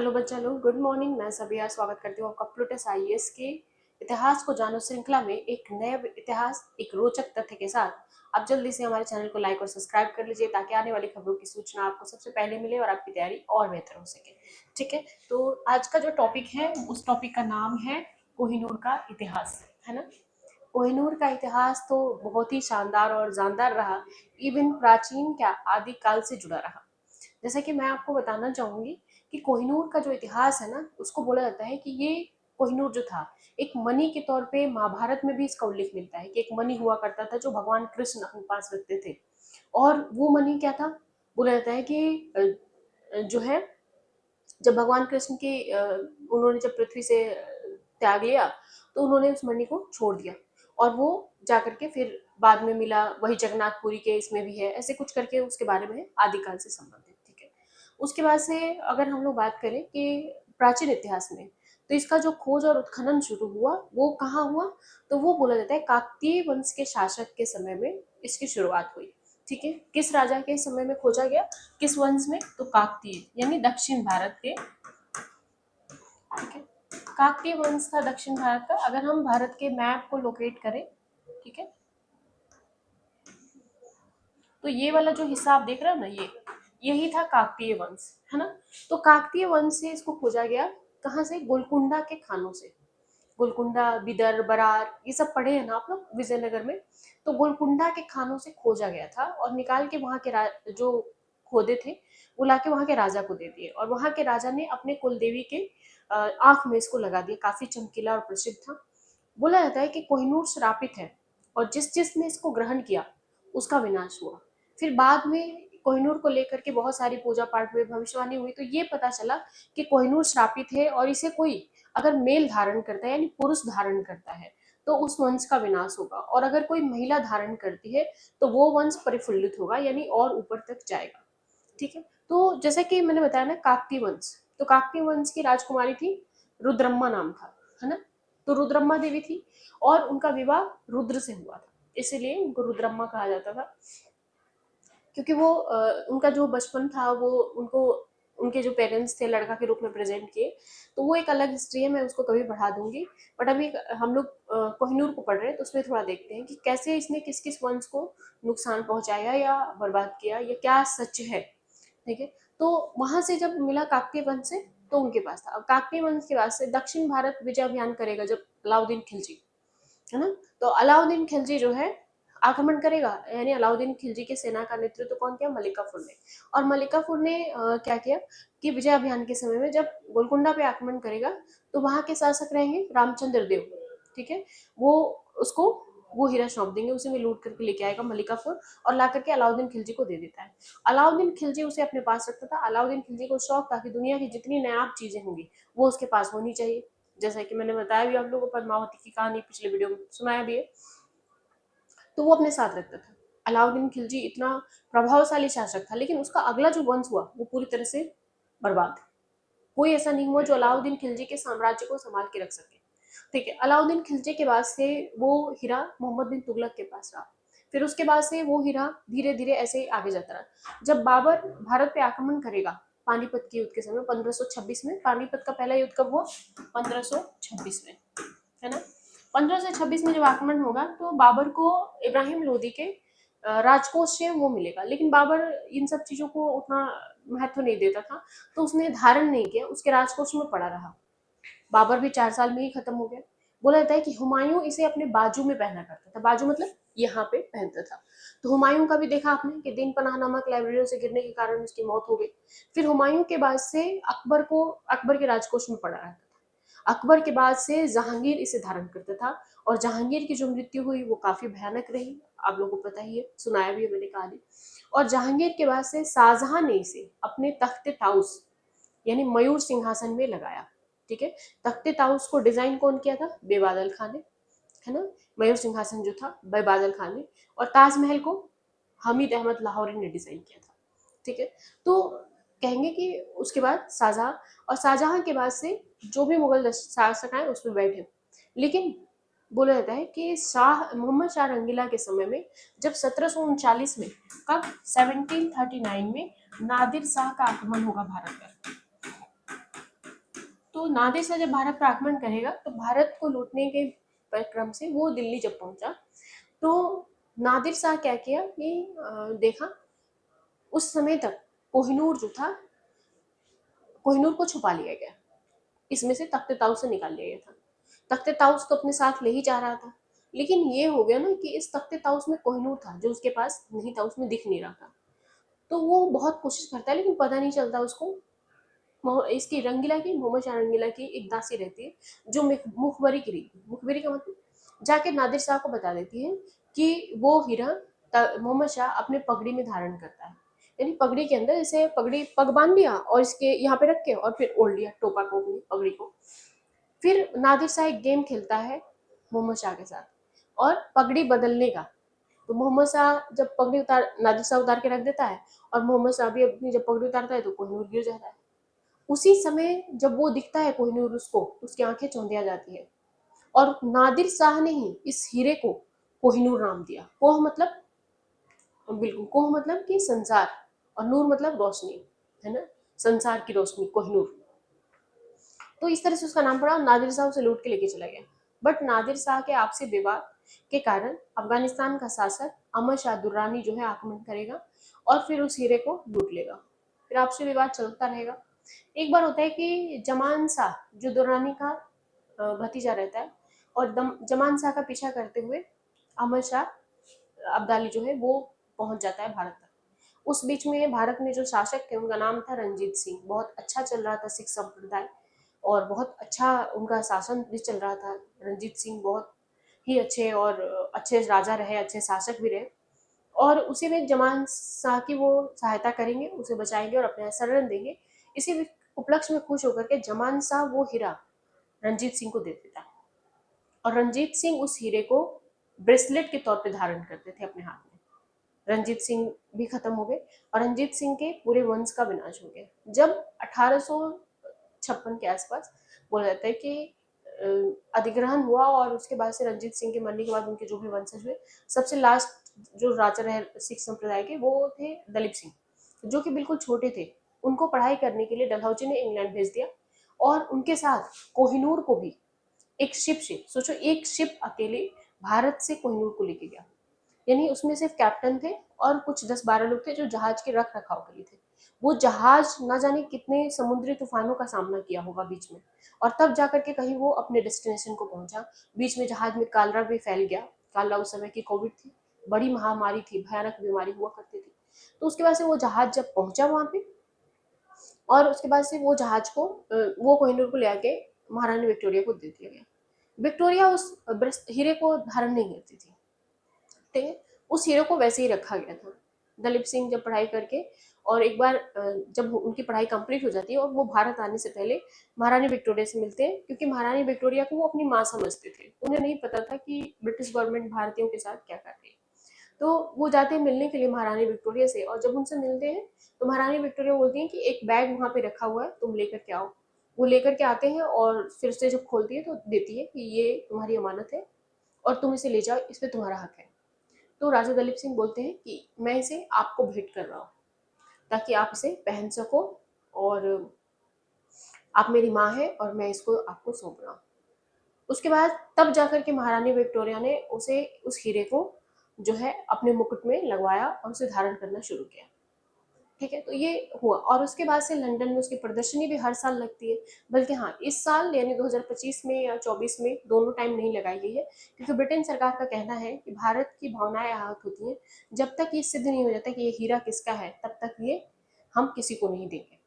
Hello बच्चा लोग, good morning. मैं सबिया स्वागत करती हूँ आपका प्लूटस आईएएस के इतिहास को जानो श्रृंखला में एक नए इतिहास, एक रोचक तथ्य के साथ। आप जल्दी से हमारे चैनल को लाइक और सब्सक्राइब कर लीजिए ताकि आने वाली खबरों की सूचना आपको सबसे पहले मिले और आपकी तैयारी और बेहतर हो सके। ठीक है, तो आज का जो टॉपिक है उस टॉपिक का नाम है कोहिनूर का इतिहास, है ना। कोहिनूर का इतिहास तो बहुत ही शानदार और जानदार रहा, इवन प्राचीन क्या आदिकाल से जुड़ा रहा। जैसा कि मैं आपको बताना चाहूंगी कि कोहिनूर का जो इतिहास है ना, उसको बोला जाता है कि ये कोहिनूर जो था एक मणि के तौर पे महाभारत में भी इसका उल्लेख मिलता है कि एक मणि हुआ करता था जो भगवान कृष्ण अपने पास रखते थे। और वो मणि क्या था, बोला जाता है कि जो है, जब भगवान कृष्ण के उन्होंने जब पृथ्वी से त्याग लिया तो उन्होंने उस मणि को छोड़ दिया और वो जाकर के फिर बाद में मिला। वही जगन्नाथपुरी के इसमें भी है, ऐसे कुछ करके उसके बारे में आदिकाल से संबंधित। ठीक है, उसके बाद से अगर हम लोग बात करें कि प्राचीन इतिहास में, तो इसका जो खोज और उत्खनन शुरू हुआ वो कहाँ हुआ, तो वो बोला जाता है काकतीय वंश के शासक के समय में इसकी शुरुआत हुई। ठीक है, किस राजा के समय में खोजा गया, किस वंश में, तो काकतीय यानी दक्षिण भारत के। ठीक है, काकतीय वंश था दक्षिण भारत का। अगर हम भारत के मैप को लोकेट करें, ठीक है, तो ये वाला जो हिस्सा आप देख रहे हो ना, यही था काकतीय वंश, है ना। तो काकतीय वंश से इसको खोजा गया, कहाँ से, गोलकुंडा के खानों से। गोलकुंडा, बिदर, बरार, ये सब पढ़े हैं ना आप लोग विजयनगर में। तो गोलकुंडा के खानों से खोजा गया था और निकाल के वहां के जो खोदे थे वो लाके वहां के राजा को दे दिए और वहां के राजा ने अपने कुलदेवी के आंख में इसको लगा दिया। काफी चमकीला और प्रसिद्ध था। बोला जाता है कि कोहिनूर श्रापित है और जिस जिसने इसको ग्रहण किया उसका विनाश हुआ। फिर बाद में कोहिनूर को लेकर के बहुत सारी पूजा पाठ हुई, भविष्यवाणी हुई, तो ये पता चला कि कोहिनूर श्रापित है और इसे कोई अगर मेल धारण करता है यानी पुरुष धारण करता है तो उस वंश का विनाश होगा, और अगर कोई महिला धारण करती है तो वो वंश परिफुल्लित होगा यानी और ऊपर तक जाएगा। ठीक है, तो जैसा कि मैंने बताया ना, काकतीय वंश, तो काकतीय वंश की राजकुमारी थी रुद्रम्मा, नाम था, है ना। तो रुद्रम्मा देवी थी और उनका विवाह रुद्र से हुआ था, इसीलिए उनको रुद्रम्मा कहा जाता था। क्योंकि वो उनका जो बचपन था वो उनको उनके जो पेरेंट्स थे लड़का के रूप में प्रेजेंट किए, तो वो एक अलग हिस्ट्री है, मैं उसको कभी बढ़ा दूंगी। बट अभी हम लोग कोहिनूर को पढ़ रहे हैं तो उसमें थोड़ा देखते हैं कि कैसे इसने किस किस वंश को नुकसान पहुंचाया या बर्बाद किया या क्या सच है। ठीक है, तो वहां से जब मिला काकतीय वंश से तो उनके पास था। अब काकतीय वंश के बाद से दक्षिण भारत विजय अभियान करेगा जब अलाउद्दीन खिलजी, है ना। तो अलाउद्दीन खिलजी जो है आक्रमण करेगा, यानी अलाउद्दीन खिलजी की सेना का नेतृत्व तो कौन किया, मलिकाफुर ने। और मलिकाफुर ने क्या किया कि विजय अभियान के समय में जब गोलकुंडा पे आक्रमण करेगा तो वहां के शासक रहेंगे रामचंद्र देव। ठीक है, वो उसको वो हीरा सौंप देंगे, उसे में लूट करके लेके आएगा मलिकाफुर और ला करके अलाउद्दीन खिलजी को दे देता है। अलाउद्दीन खिलजी उसे अपने पास रखता था। अलाउद्दीन खिलजी को शौक था कि दुनिया की जितनी नायाब चीजें होंगी वो उसके पास होनी चाहिए। जैसा कि मैंने बताया भी आप लोगों को, पद्मावती की कहानी पिछले वीडियो में सुनाया भी है, तो वो अपने साथ रखता था। अलाउद्दीन खिलजी इतना प्रभावशाली शासक था, लेकिन उसका अगला जो वंश हुआ वो पूरी तरह से बर्बाद। कोई ऐसा नहीं हुआ जो अलाउद्दीन खिलजी के साम्राज्य को संभाल के रख सके। ठीक है, अलाउद्दीन खिलजी के बाद से वो हीरा मोहम्मद बिन तुगलक के पास रहा। फिर उसके बाद से वो हीरा धीरे धीरे ऐसे ही आगे जाता रहा। जब बाबर भारत पे आक्रमण करेगा पानीपत के युद्ध के समय 1526 में, पानीपत का पहला युद्ध कब हुआ, 1526 में, है ना। 1526 में जब आक्रमण होगा तो बाबर को इब्राहिम लोदी के राजकोष से वो मिलेगा, लेकिन बाबर इन सब चीजों को उतना महत्व नहीं देता था, तो उसने धारण नहीं किया, उसके राजकोष में पड़ा रहा। बाबर भी 4 साल में ही खत्म हो गया। बोला जाता है कि हुमायूं इसे अपने बाजू में पहना करता था। बाजू मतलब यहाँ पे पहनता था। तो हुमायूं का भी देखा आपने कि दिन पनाह नमक लाइब्रेरियों से गिरने के कारण उसकी मौत हो गई। फिर हुमायूं के बाद से अकबर के राजकोष में पड़ा रहता था। अकबर के बाद से जहांगीर इसे धारण करता था और जहांगीर की जो मृत्यु हुई वो काफी भयानक रही, आप लोगों को पता ही है, सुनाया भी है मैंने कहानी। और जहांगीर के बाद से शाहजहां ने इसे अपने तख्ते ताउस यानी मयूर सिंहासन में लगाया। ठीक है, तख्ते ताउस को डिजाइन कौन किया था, बेबादल खान ने, है ना। मयूर सिंहासन जो था बेबादल खान ने, और ताजमहल को हमीद अहमद लाहौरी ने डिजाइन किया था। ठीक है, तो कहेंगे कि उसके बाद शाहजहां, और शाहजहां के बाद से जो भी मुगल शासक आए उसमें बैठे। लेकिन बोला जाता है कि शाह मोहम्मद शाह रंगीला के समय में, जब 1739 में, कब, 1739 में नादिर शाह का आक्रमण होगा भारत पर। तो नादिर शाह जब भारत पर आक्रमण करेगा तो भारत को लूटने के क्रम से वो दिल्ली जब पहुंचा तो नादिर शाह क्या किया कि देखा उस समय तक कोहिनूर जो था, कोहिनूर को छुपा लिया गया, इसमें से तख्ते ताउस से निकाल लिया गया था। तख्ते ताउस तो अपने साथ ले ही जा रहा था, लेकिन ये हो गया ना कि इस तख्ते ताउस में कोहिनूर था जो उसके पास नहीं था, उसमें दिख नहीं रहा था। तो वो बहुत कोशिश करता है लेकिन पता नहीं चलता उसको। इसकी रंगीला की, मोहम्मद शाह रंगीला की एक दासी रहती है जो मुखबरी की रही, मुखबरी का मतलब जाके नादिर शाह को बता देती है कि वो हीरा मोहम्मद शाह अपने पगड़ी में धारण करता है। यानी पगड़ी के अंदर जैसे पगड़ी पग बांध लिया और इसके यहाँ पे रख के और फिर ओढ़ लिया टोपा को अपनी पगड़ी को। फिर नादिर शाह एक गेम खेलता है मोहम्मद शाह के साथ और पगड़ी बदलने का। तो मोहम्मद शाह जब पगड़ी उतार, नादिर शाह उतार के रख देता है और मोहम्मद शाह भी अपनी जब पगड़ी उतारता है तो कोहिनूर गिर जाता है। उसी समय जब वो दिखता है कोहिनूर उसको, उसकी आंखें चौंधिया जाती है और नादिर शाह ने ही इस हीरे को कोहिनूर नाम दिया। कोह मतलब, बिल्कुल कोह मतलब कि संसार और नूर मतलब रोशनी, है ना, संसार की रोशनी कोहिनूर। तो इस तरह से उसका नाम पड़ा। नादिर शाह उसे लूट के लेके चला गया। बट नादिर शाह के आपसी विवाद के कारण अफगानिस्तान का शासक अहमद शाह दुर्रानी जो है आक्रमण करेगा और फिर उस हीरे को लूट लेगा। फिर आपसी विवाद चलता रहेगा। एक बार होता है कि जमान शाह जो दुर्रानी का भतीजा रहता है और जमान शाह का पीछा करते हुए अहमद शाह अब्दाली जो है वो पहुंच जाता है भारत तक। उस बीच में भारत में जो शासक थे उनका नाम था रंजीत सिंह। बहुत अच्छा चल रहा था सिख संप्रदाय और बहुत अच्छा उनका शासन भी चल रहा था। रंजीत सिंह बहुत ही अच्छे और अच्छे राजा रहे, अच्छे शासक भी रहे और उसी में जमान शाह की वो सहायता करेंगे, उसे बचाएंगे और अपने शरण देंगे। इसी उपलक्ष्य में खुश होकर के जमान शाह वो हीरा रंजीत सिंह को दे देता है और रंजीत सिंह उस हीरे को ब्रेसलेट के तौर पे धारण करते थे अपने हाथ में। रंजीत सिंह भी खत्म हो गए और रंजीत सिंह के पूरे वंश का विनाश हो गया। जब 1856 के आसपास बोला जाता है कि अधिग्रहण हुआ और उसके बाद से रंजीत सिंह के मरने के बाद उनके जो भी वंशज हुए, सबसे लास्ट जो राजा रहे सिख संप्रदाय के वो थे दलीप सिंह, जो कि बिल्कुल छोटे थे। उनको पढ़ाई करने के लिए डलहौजी ने इंग्लैंड भेज दिया और उनके साथ कोहिनूर को भी एक शिप से, सोचो एक शिप अकेले भारत से कोहिनूर को लेके गया। यानी उसमें सिर्फ कैप्टन थे और कुछ 10-12 लोग थे जो जहाज के रख रखाव के लिए थे। वो जहाज ना जाने कितने समुद्री तूफानों का सामना किया होगा बीच में और तब जाकर के कहीं वो अपने डेस्टिनेशन को पहुंचा। बीच में जहाज में कालरा भी फैल गया। कालरा उस समय की कोविड थी, बड़ी महामारी थी, भयानक बीमारी हुआ करती थी। तो उसके बाद से वो जहाज जब पहुंचा वहां पे और उसके बाद से वो जहाज को वो कोहिनूर को ले आके महारानी विक्टोरिया को दे दिया गया। विक्टोरिया उस हीरे को धारण नहीं करती थी, ठीक है, उस हीरो को वैसे ही रखा गया था। दलीप सिंह जब पढ़ाई करके और एक बार जब उनकी पढ़ाई कंप्लीट हो जाती है और वो भारत आने से पहले महारानी विक्टोरिया से मिलते हैं, क्योंकि महारानी विक्टोरिया को वो अपनी माँ समझते थे। उन्हें नहीं पता था कि ब्रिटिश गवर्नमेंट भारतीयों के साथ क्या कर रही है। तो वो जाते हैं मिलने के लिए महारानी विक्टोरिया से और जब उनसे मिलते हैं तो महारानी विक्टोरिया बोलती हैं कि एक बैग वहाँ पे रखा हुआ है, तुम लेकर के आओ। वो लेकर के आते हैं और फिर से जब खोलती है तो देती है कि ये तुम्हारी अमानत है और तुम इसे ले जाओ, इस पर तुम्हारा हक है। तो राजा दलीप सिंह बोलते हैं कि मैं इसे आपको भेंट कर रहा हूँ ताकि आप इसे पहन सको और आप मेरी माँ है और मैं इसको आपको सौंप रहा हूँ। उसके बाद तब जाकर के महारानी विक्टोरिया ने उसे उस हीरे को जो है अपने मुकुट में लगवाया और उसे धारण करना शुरू किया। ठीक है, तो ये हुआ और उसके बाद से लंदन में उसकी प्रदर्शनी भी हर साल लगती है। बल्कि हाँ, इस साल यानी 2025 में या 24 में दोनों टाइम नहीं लगाई गई है, क्योंकि ब्रिटेन सरकार का कहना है कि भारत की भावनाएं आहत होती हैं। जब तक ये सिद्ध नहीं हो जाता कि ये हीरा किसका है तब तक ये हम किसी को नहीं देंगे।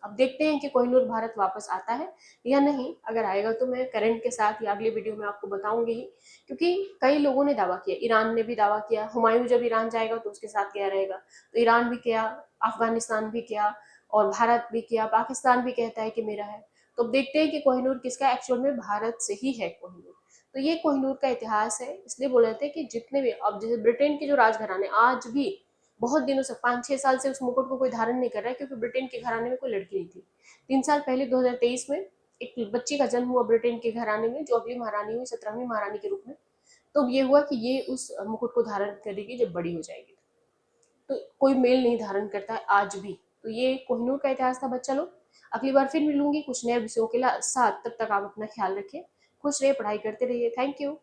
अब देखते हैं कि कोहिनूर भारत वापस आता है या नहीं। अगर आएगा तो मैं करंट के साथ या अगले वीडियो में आपको बताऊंगी ही, क्योंकि कई लोगों ने दावा किया, ईरान ने भी दावा किया, हुमायूं जब ईरान जाएगा तो उसके साथ क्या रहेगा, तो ईरान भी किया, अफगानिस्तान भी किया और भारत भी किया, पाकिस्तान भी कहता है कि मेरा है। तो अब देखते हैं कि कोहिनूर किसका, एक्चुअल में भारत से ही है कोहिनूर। तो ये कोहिनूर का इतिहास है। इसलिए बोले थे कि जितने भी, अब जैसे ब्रिटेन के जो राजघराने आज भी बहुत दिनों से 5-6 साल से उस मुकुट को कोई धारण नहीं कर रहा है, क्योंकि ब्रिटेन के घराने में कोई लड़की नहीं थी। 3 साल पहले 2023 में एक बच्ची का जन्म हुआ ब्रिटेन के घराने में, जो अगली महारानी हुई, 17वीं महारानी के रूप में। तो ये हुआ कि ये उस मुकुट को धारण करेगी जब बड़ी हो जाएगी। तो कोई मेल नहीं धारण करता है आज भी। तो ये कोहिनूर का इतिहास था बच्चा लोग। अगली बार फिर मिलूंगी कुछ नए विषयों के साथ। तब तक आप अपना ख्याल रखें, खुश रहिए, पढ़ाई करते रहिए। Thank you.